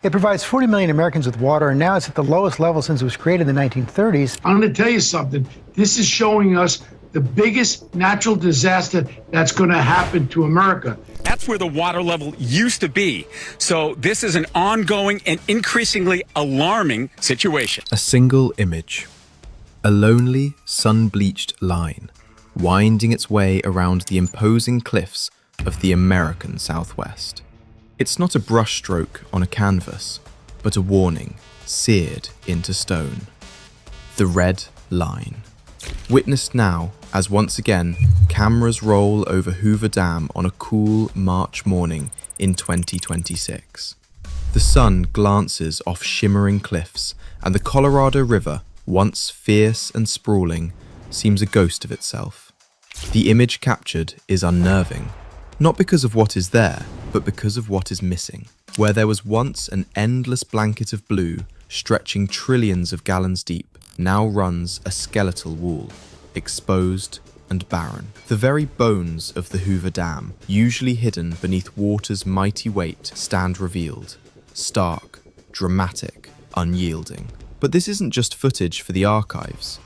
It provides 40 million Americans with water, and now it's at the lowest level since it was created in the 1930s. I'm going to tell you something. This is showing us the biggest natural disaster that's going to happen to America. That's where the water level used to be. So this is an ongoing and increasingly alarming situation. A single image. A lonely, sun-bleached line, winding its way around the imposing cliffs of the American Southwest. It's not a brushstroke on a canvas, but a warning seared into stone. The red line. Witnessed now as once again cameras roll over Hoover Dam on a cool March morning in 2026. The sun glances off shimmering cliffs, and the Colorado River, once fierce and sprawling, seems a ghost of itself. The image captured is unnerving, not because of what is there, but because of what is missing. Where there was once an endless blanket of blue, stretching trillions of gallons deep, now runs a skeletal wall, exposed and barren. The very bones of the Hoover Dam, usually hidden beneath water's mighty weight, stand revealed, stark, dramatic, unyielding. But this isn't just footage for the archives.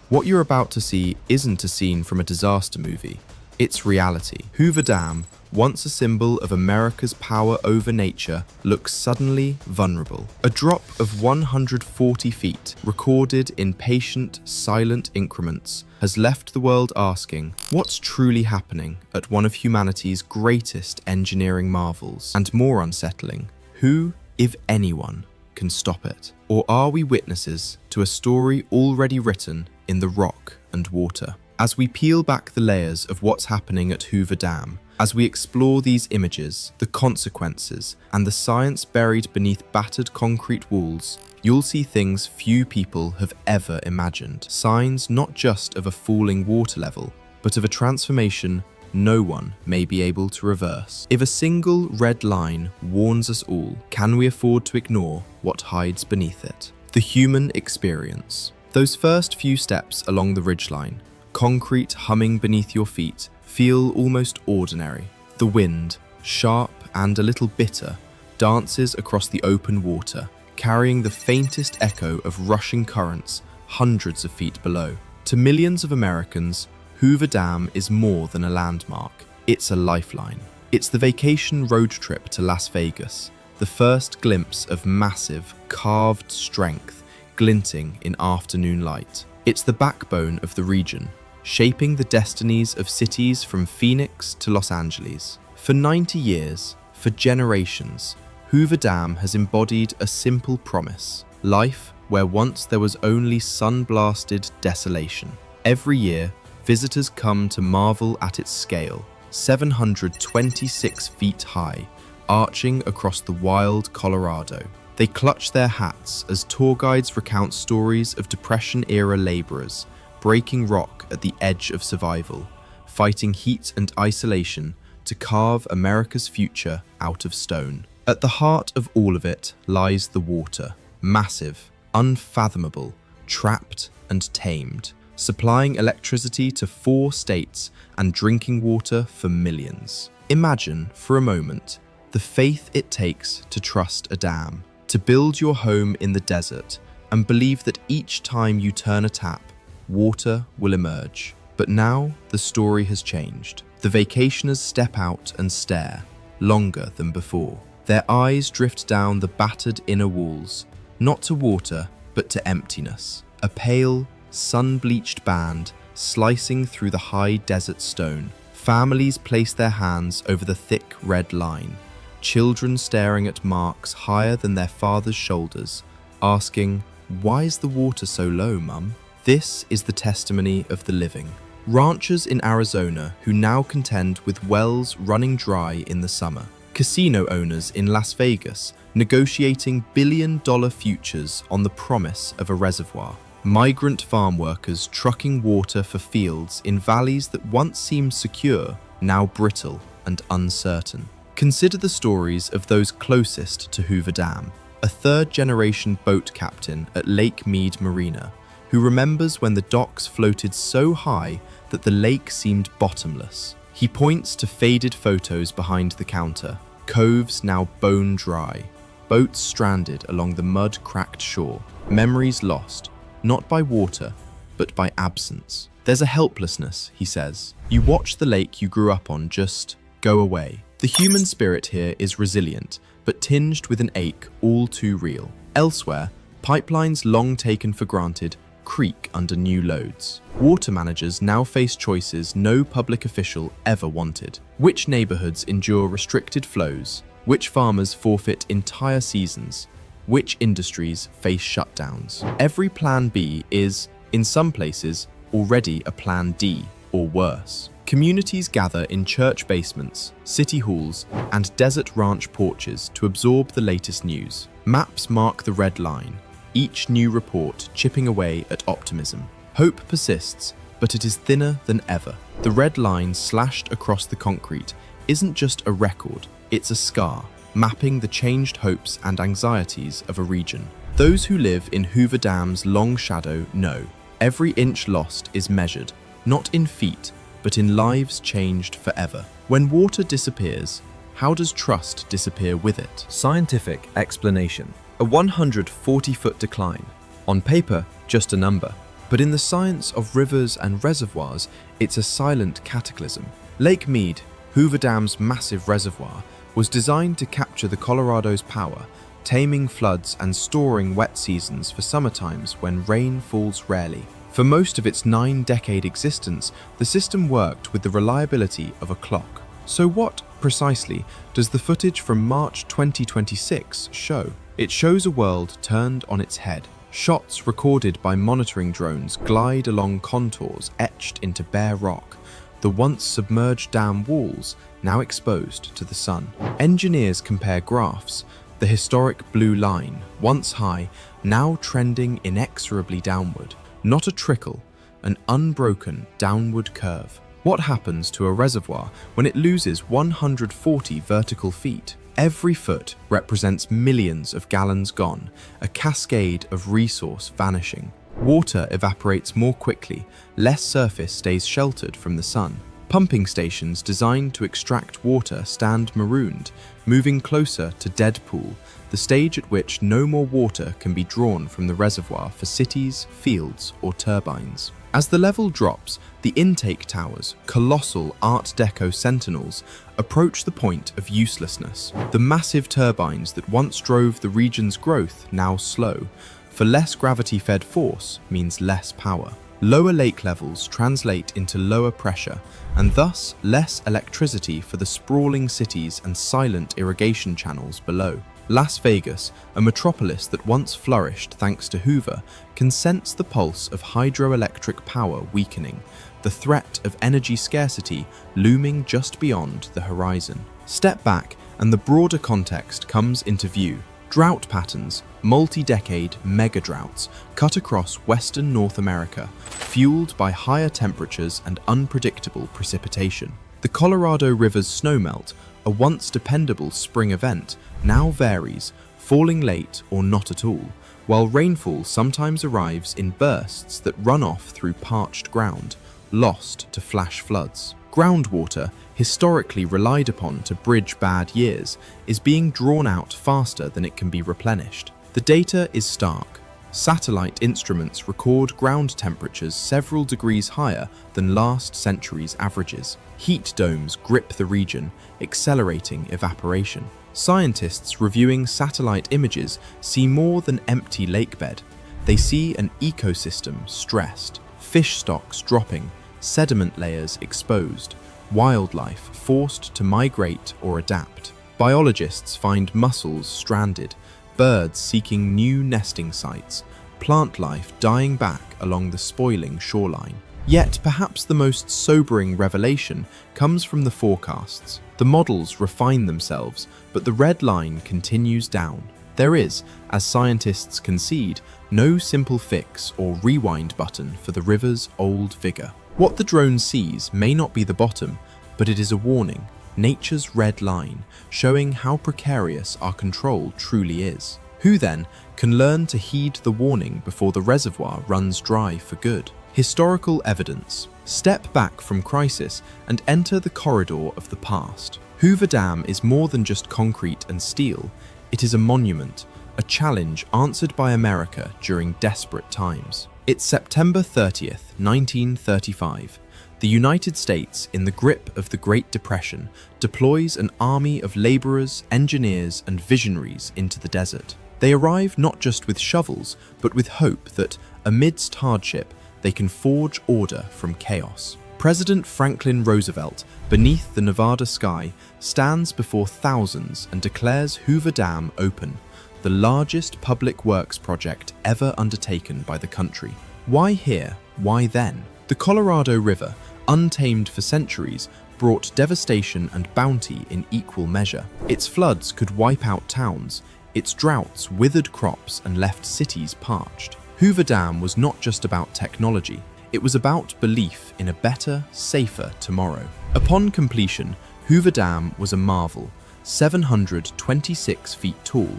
What you're about to see isn't a scene from a disaster movie. It's reality. Hoover Dam, once a symbol of America's power over nature, looks suddenly vulnerable. A drop of 140 feet, recorded in patient, silent increments, has left the world asking, what's truly happening at one of humanity's greatest engineering marvels? And more unsettling, who, if anyone, can stop it? Or are we witnesses to a story already written in the rock and water? As we peel back the layers of what's happening at Hoover Dam, as we explore these images, the consequences, and the science buried beneath battered concrete walls, you'll see things few people have ever imagined. Signs not just of a falling water level, but of a transformation no one may be able to reverse. If a single red line warns us all, can we afford to ignore what hides beneath it? The human experience. Those first few steps along the ridgeline, concrete humming beneath your feet, feel almost ordinary. The wind, sharp and a little bitter, dances across the open water, carrying the faintest echo of rushing currents hundreds of feet below. To millions of Americans, Hoover Dam is more than a landmark. It's a lifeline. It's the vacation road trip to Las Vegas, the first glimpse of massive, carved strength glinting in afternoon light. It's the backbone of the region, shaping the destinies of cities from Phoenix to Los Angeles. For 90 years, for generations, Hoover Dam has embodied a simple promise: life where once there was only sun-blasted desolation. Every year, visitors come to marvel at its scale, 726 feet high, arching across the wild Colorado. They clutch their hats as tour guides recount stories of Depression-era laborers breaking rock at the edge of survival, fighting heat and isolation to carve America's future out of stone. At the heart of all of it lies the water, massive, unfathomable, trapped and tamed, supplying electricity to 4 states and drinking water for millions. Imagine, for a moment, the faith it takes to trust a dam, to build your home in the desert and believe that each time you turn a tap, water will emerge. But now the story has changed. The vacationers step out and stare, longer than before. Their eyes drift down the battered inner walls, not to water, but to emptiness. A pale, sun-bleached band slicing through the high desert stone. Families place their hands over the thick red line, children staring at marks higher than their father's shoulders, asking, "Why is the water so low, Mum?" This is the testimony of the living. Ranchers in Arizona who now contend with wells running dry in the summer. Casino owners in Las Vegas negotiating billion-dollar futures on the promise of a reservoir. Migrant farm workers trucking water for fields in valleys that once seemed secure, now brittle and uncertain. Consider the stories of those closest to Hoover Dam. A third-generation boat captain at Lake Mead Marina, who remembers when the docks floated so high that the lake seemed bottomless. He points to faded photos behind the counter, coves now bone dry, boats stranded along the mud-cracked shore, memories lost, not by water, but by absence. There's a helplessness, he says. You watch the lake you grew up on just go away. The human spirit here is resilient, but tinged with an ache all too real. Elsewhere, pipelines long taken for granted creak under new loads. Water managers now face choices no public official ever wanted. Which neighborhoods endure restricted flows? Which farmers forfeit entire seasons? Which industries face shutdowns? Every plan B is, in some places, already a plan D, or worse. Communities gather in church basements, city halls, and desert ranch porches to absorb the latest news. Maps mark the red line, each new report chipping away at optimism. Hope persists, but it is thinner than ever. The red line slashed across the concrete isn't just a record, it's a scar, mapping the changed hopes and anxieties of a region. Those who live in Hoover Dam's long shadow know every inch lost is measured, not in feet, but in lives changed forever. When water disappears, how does trust disappear with it? Scientific explanation. A 140-foot decline. On paper, just a number. But in the science of rivers and reservoirs, it's a silent cataclysm. Lake Mead, Hoover Dam's massive reservoir, was designed to capture the Colorado's power, taming floods and storing wet seasons for summertimes when rain falls rarely. For most of its 9-decade existence, the system worked with the reliability of a clock. So what, precisely, does the footage from March 2026 show? It shows a world turned on its head. Shots recorded by monitoring drones glide along contours etched into bare rock, the once submerged dam walls now exposed to the sun. Engineers compare graphs, the historic blue line, once high, now trending inexorably downward. Not a trickle, an unbroken downward curve. What happens to a reservoir when it loses 140 vertical feet? Every foot represents millions of gallons gone, a cascade of resource vanishing. Water evaporates more quickly, less surface stays sheltered from the sun. Pumping stations designed to extract water stand marooned, moving closer to dead pool, the stage at which no more water can be drawn from the reservoir for cities, fields, or turbines. As the level drops, the intake towers, colossal Art Deco sentinels, approach the point of uselessness. The massive turbines that once drove the region's growth now slow, for less gravity-fed force means less power. Lower lake levels translate into lower pressure, and thus less electricity for the sprawling cities and silent irrigation channels below. Las Vegas, a metropolis that once flourished thanks to Hoover, can sense the pulse of hydroelectric power weakening, the threat of energy scarcity looming just beyond the horizon. Step back and the broader context comes into view. Drought patterns, multi-decade mega droughts, cut across western North America, fueled by higher temperatures and unpredictable precipitation. The Colorado River's snowmelt, a once dependable spring event, now varies, falling late or not at all, while rainfall sometimes arrives in bursts that run off through parched ground, lost to flash floods. Groundwater, historically relied upon to bridge bad years, is being drawn out faster than it can be replenished. The data is stark. Satellite instruments record ground temperatures several degrees higher than last century's averages. Heat domes grip the region, accelerating evaporation. Scientists reviewing satellite images see more than empty lakebed. They see an ecosystem stressed, fish stocks dropping, sediment layers exposed, wildlife forced to migrate or adapt. Biologists find mussels stranded, birds seeking new nesting sites, plant life dying back along the spoiling shoreline. Yet perhaps the most sobering revelation comes from the forecasts. The models refine themselves, but the red line continues down. There is, as scientists concede, no simple fix or rewind button for the river's old vigor. What the drone sees may not be the bottom, but it is a warning, nature's red line, showing how precarious our control truly is. Who then can learn to heed the warning before the reservoir runs dry for good? Historical evidence. Step back from crisis and enter the corridor of the past. Hoover Dam is more than just concrete and steel. It is a monument, a challenge answered by America during desperate times. It's September 30th, 1935. The United States, in the grip of the Great Depression, deploys an army of laborers, engineers, and visionaries into the desert. They arrive not just with shovels, but with hope that, amidst hardship, they can forge order from chaos. President Franklin Roosevelt, beneath the Nevada sky, stands before thousands and declares Hoover Dam open, the largest public works project ever undertaken by the country. Why here? Why then? The Colorado River, untamed for centuries, brought devastation and bounty in equal measure. Its floods could wipe out towns, its droughts withered crops and left cities parched. Hoover Dam was not just about technology, it was about belief in a better, safer tomorrow. Upon completion, Hoover Dam was a marvel, 726 feet tall,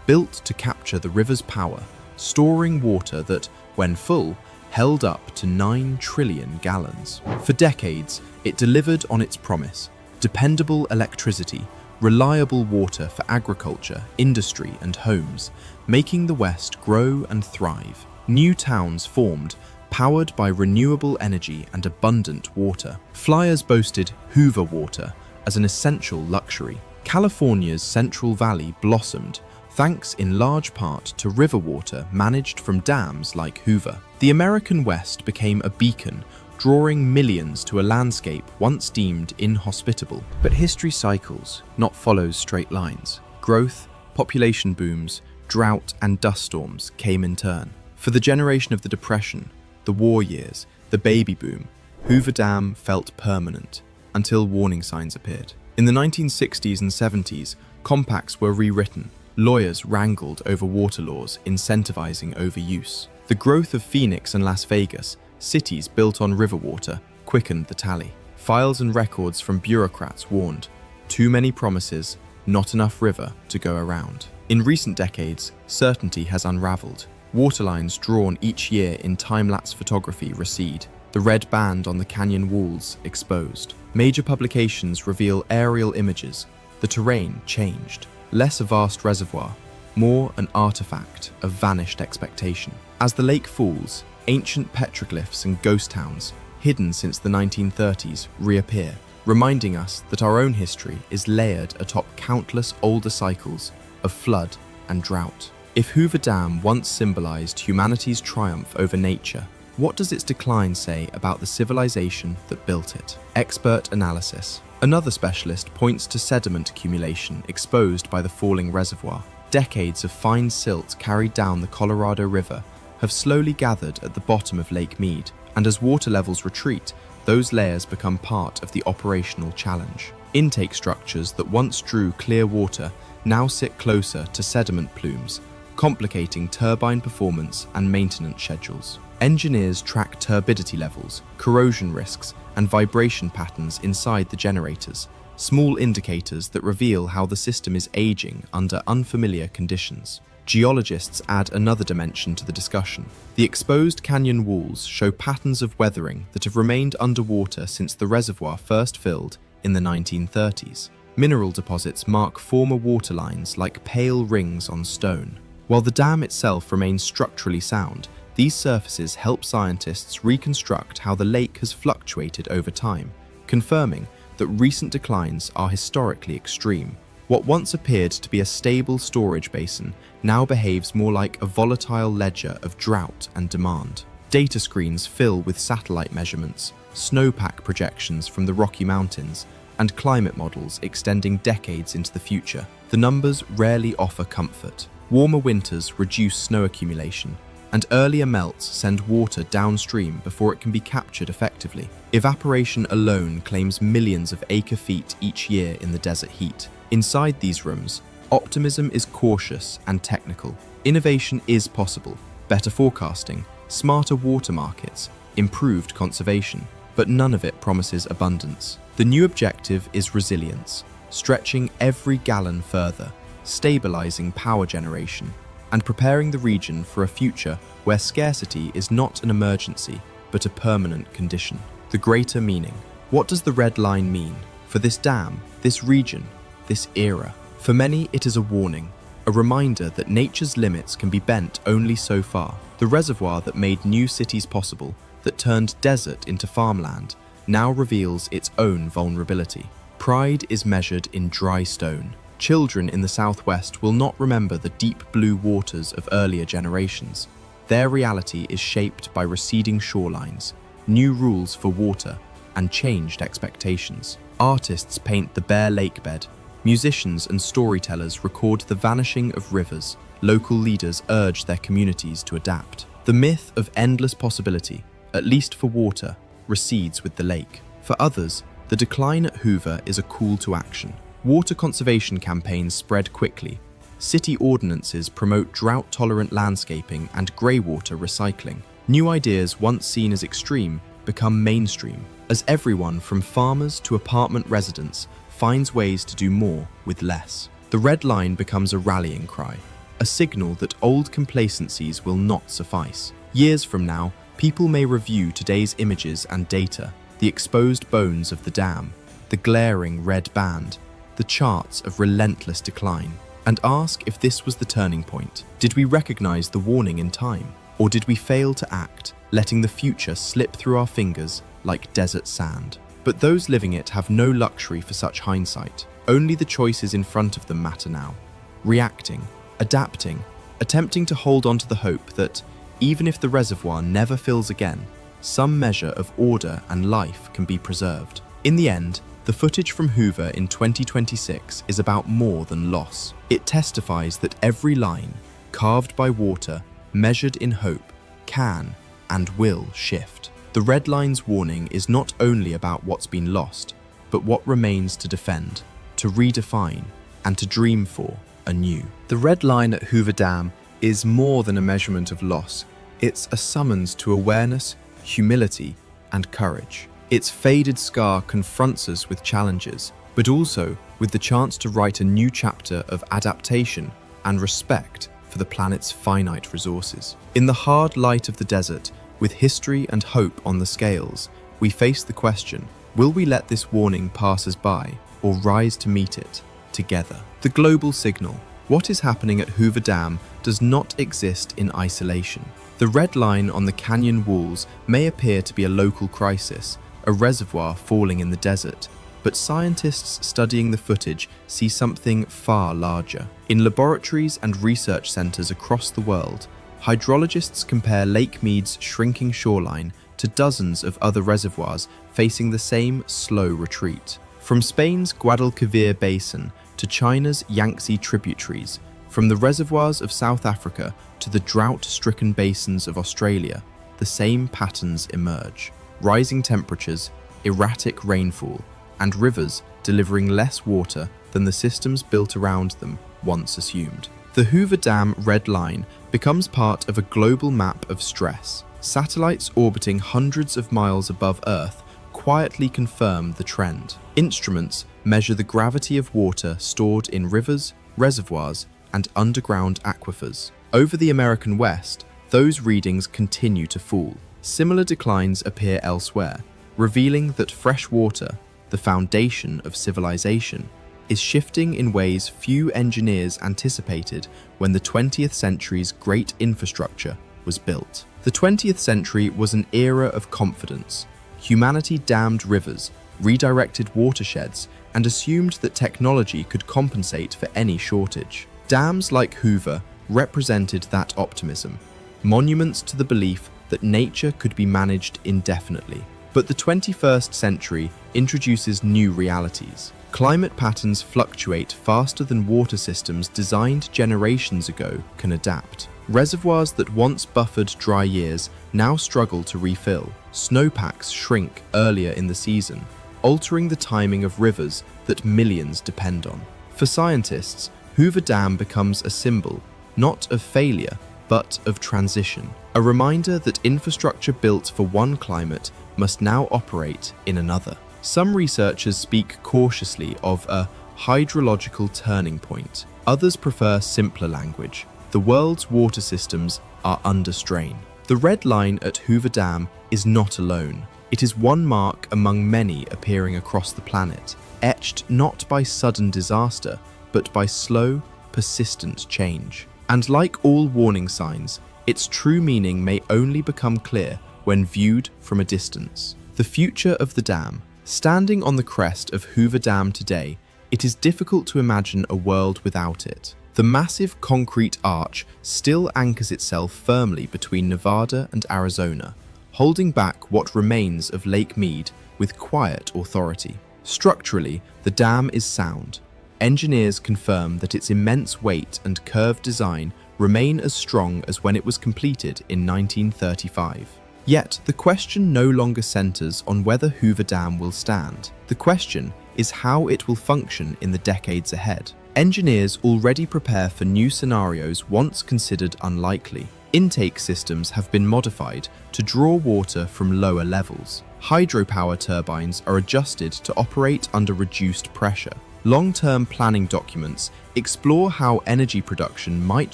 built to capture the river's power, storing water that, when full, held up to 9 trillion gallons. For decades, it delivered on its promise: dependable electricity, reliable water for agriculture, industry, and homes, making the West grow and thrive. New towns formed, powered by renewable energy and abundant water. Flyers boasted Hoover water as an essential luxury. California's Central Valley blossomed, thanks in large part to river water managed from dams like Hoover. The American West became a beacon, drawing millions to a landscape once deemed inhospitable. But history cycles, not follows straight lines. Growth, population booms, drought, and dust storms came in turn. For the generation of the Depression, the war years, the baby boom, Hoover Dam felt permanent, until warning signs appeared. In the 1960s and 70s, compacts were rewritten. Lawyers wrangled over water laws, incentivizing overuse. The growth of Phoenix and Las Vegas, cities built on river water, quickened the tally. Files and records from bureaucrats warned, too many promises, not enough river to go around. In recent decades, certainty has unraveled. Waterlines drawn each year in time-lapse photography recede, the red band on the canyon walls exposed. Major publications reveal aerial images. The terrain changed. Less a vast reservoir, more an artifact of vanished expectation. As the lake falls, ancient petroglyphs and ghost towns, hidden since the 1930s, reappear, reminding us that our own history is layered atop countless older cycles of flood and drought. If Hoover Dam once symbolized humanity's triumph over nature, what does its decline say about the civilization that built it? Expert analysis. Another specialist points to sediment accumulation exposed by the falling reservoir. Decades of fine silt carried down the Colorado River have slowly gathered at the bottom of Lake Mead, and as water levels retreat, those layers become part of the operational challenge. Intake structures that once drew clear water now sit closer to sediment plumes, complicating turbine performance and maintenance schedules. Engineers track turbidity levels, corrosion risks, and vibration patterns inside the generators, small indicators that reveal how the system is aging under unfamiliar conditions. Geologists add another dimension to the discussion. The exposed canyon walls show patterns of weathering that have remained underwater since the reservoir first filled in the 1930s. Mineral deposits mark former waterlines like pale rings on stone. While the dam itself remains structurally sound, these surfaces help scientists reconstruct how the lake has fluctuated over time, confirming that recent declines are historically extreme. What once appeared to be a stable storage basin now behaves more like a volatile ledger of drought and demand. Data screens fill with satellite measurements, snowpack projections from the Rocky Mountains, and climate models extending decades into the future. The numbers rarely offer comfort. Warmer winters reduce snow accumulation, and earlier melts send water downstream before it can be captured effectively. Evaporation alone claims millions of acre-feet each year in the desert heat. Inside these rooms, optimism is cautious and technical. Innovation is possible, better forecasting, smarter water markets, improved conservation, but none of it promises abundance. The new objective is resilience, stretching every gallon further, stabilizing power generation, and preparing the region for a future where scarcity is not an emergency, but a permanent condition. The greater meaning. What does the red line mean for this dam, this region, this era? For many, it is a warning, a reminder that nature's limits can be bent only so far. The reservoir that made new cities possible, that turned desert into farmland, now reveals its own vulnerability. Pride is measured in dry stone. Children in the Southwest will not remember the deep blue waters of earlier generations. Their reality is shaped by receding shorelines, new rules for water, and changed expectations. Artists paint the bare lakebed. Musicians and storytellers record the vanishing of rivers. Local leaders urge their communities to adapt. The myth of endless possibility, at least for water, recedes with the lake. For others, the decline at Hoover is a call to action. Water conservation campaigns spread quickly. City ordinances promote drought-tolerant landscaping and greywater recycling. New ideas once seen as extreme become mainstream, as everyone from farmers to apartment residents finds ways to do more with less. The red line becomes a rallying cry, a signal that old complacencies will not suffice. Years from now, people may review today's images and data, the exposed bones of the dam, the glaring red band, the charts of relentless decline, and ask if this was the turning point. Did we recognize the warning in time, or did we fail to act, letting the future slip through our fingers like desert sand? But those living it have no luxury for such hindsight. Only the choices in front of them matter now. Reacting, adapting, attempting to hold on to the hope that, even if the reservoir never fills again, some measure of order and life can be preserved. In the end, the footage from Hoover in 2026 is about more than loss. It testifies that every line, carved by water, measured in hope, can and will shift. The red line's warning is not only about what's been lost, but what remains to defend, to redefine, and to dream for anew. The red line at Hoover Dam is more than a measurement of loss. It's a summons to awareness, humility, and courage. Its faded scar confronts us with challenges, but also with the chance to write a new chapter of adaptation and respect for the planet's finite resources. In the hard light of the desert, with history and hope on the scales, we face the question, will we let this warning pass us by or rise to meet it together? The global signal. What is happening at Hoover Dam does not exist in isolation. The red line on the canyon walls may appear to be a local crisis, a reservoir falling in the desert, but scientists studying the footage see something far larger. In laboratories and research centers across the world, hydrologists compare Lake Mead's shrinking shoreline to dozens of other reservoirs facing the same slow retreat. From Spain's Guadalquivir Basin to China's Yangtze tributaries, from the reservoirs of South Africa to the drought-stricken basins of Australia, the same patterns emerge. Rising temperatures, erratic rainfall, and rivers delivering less water than the systems built around them once assumed. The Hoover Dam red line becomes part of a global map of stress. Satellites orbiting hundreds of miles above Earth quietly confirm the trend. Instruments measure the gravity of water stored in rivers, reservoirs, and underground aquifers. Over the American West, those readings continue to fall. Similar declines appear elsewhere, revealing that fresh water, the foundation of civilization, is shifting in ways few engineers anticipated when the 20th century's great infrastructure was built. The 20th century was an era of confidence. Humanity dammed rivers, redirected watersheds, and assumed that technology could compensate for any shortage. Dams like Hoover represented that optimism, monuments to the belief that nature could be managed indefinitely. But the 21st century introduces new realities. Climate patterns fluctuate faster than water systems designed generations ago can adapt. Reservoirs that once buffered dry years now struggle to refill. Snowpacks shrink earlier in the season, altering the timing of rivers that millions depend on. For scientists, Hoover Dam becomes a symbol, not of failure, but of transition. A reminder that infrastructure built for one climate must now operate in another. Some researchers speak cautiously of a hydrological turning point. Others prefer simpler language. The world's water systems are under strain. The red line at Hoover Dam is not alone. It is one mark among many appearing across the planet, etched not by sudden disaster, but by slow, persistent change. And like all warning signs, its true meaning may only become clear when viewed from a distance. The future of the dam. Standing on the crest of Hoover Dam today, it is difficult to imagine a world without it. The massive concrete arch still anchors itself firmly between Nevada and Arizona, holding back what remains of Lake Mead with quiet authority. Structurally, the dam is sound. Engineers confirm that its immense weight and curved design remain as strong as when it was completed in 1935. Yet, the question no longer centers on whether Hoover Dam will stand. The question is how it will function in the decades ahead. Engineers already prepare for new scenarios once considered unlikely. Intake systems have been modified to draw water from lower levels. Hydropower turbines are adjusted to operate under reduced pressure. Long-term planning documents explore how energy production might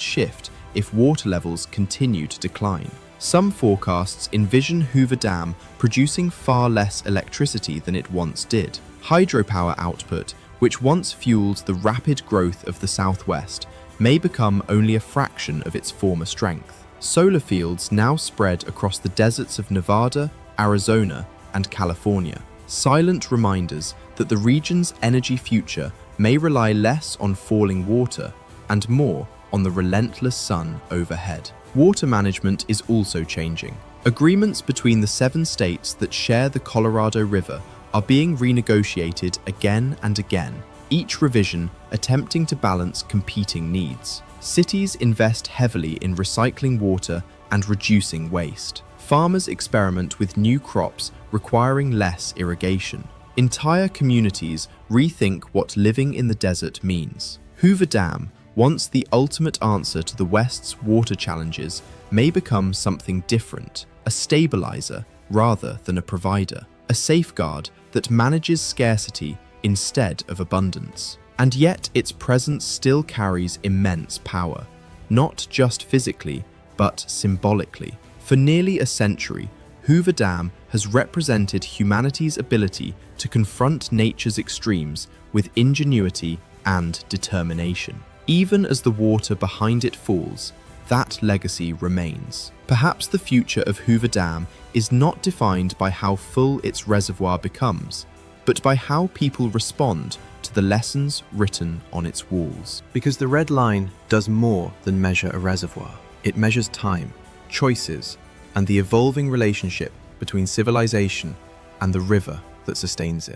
shift if water levels continue to decline. Some forecasts envision Hoover Dam producing far less electricity than it once did. Hydropower output, which once fueled the rapid growth of the Southwest, may become only a fraction of its former strength. Solar fields now spread across the deserts of Nevada, Arizona, and California, silent reminders that the region's energy future may rely less on falling water and more on the relentless sun overhead. Water management is also changing. Agreements between the 7 states that share the Colorado River are being renegotiated again and again, each revision attempting to balance competing needs. Cities invest heavily in recycling water and reducing waste. Farmers experiment with new crops requiring less irrigation. Entire communities rethink what living in the desert means. Hoover Dam, once the ultimate answer to the West's water challenges, may become something different, a stabilizer rather than a provider, a safeguard that manages scarcity instead of abundance. And yet its presence still carries immense power, not just physically, but symbolically. For nearly a century, Hoover Dam has represented humanity's ability to confront nature's extremes with ingenuity and determination. Even as the water behind it falls, that legacy remains. Perhaps the future of Hoover Dam is not defined by how full its reservoir becomes, but by how people respond to the lessons written on its walls. Because the red line does more than measure a reservoir. It measures time, choices, and the evolving relationship between civilization and the river that sustains it.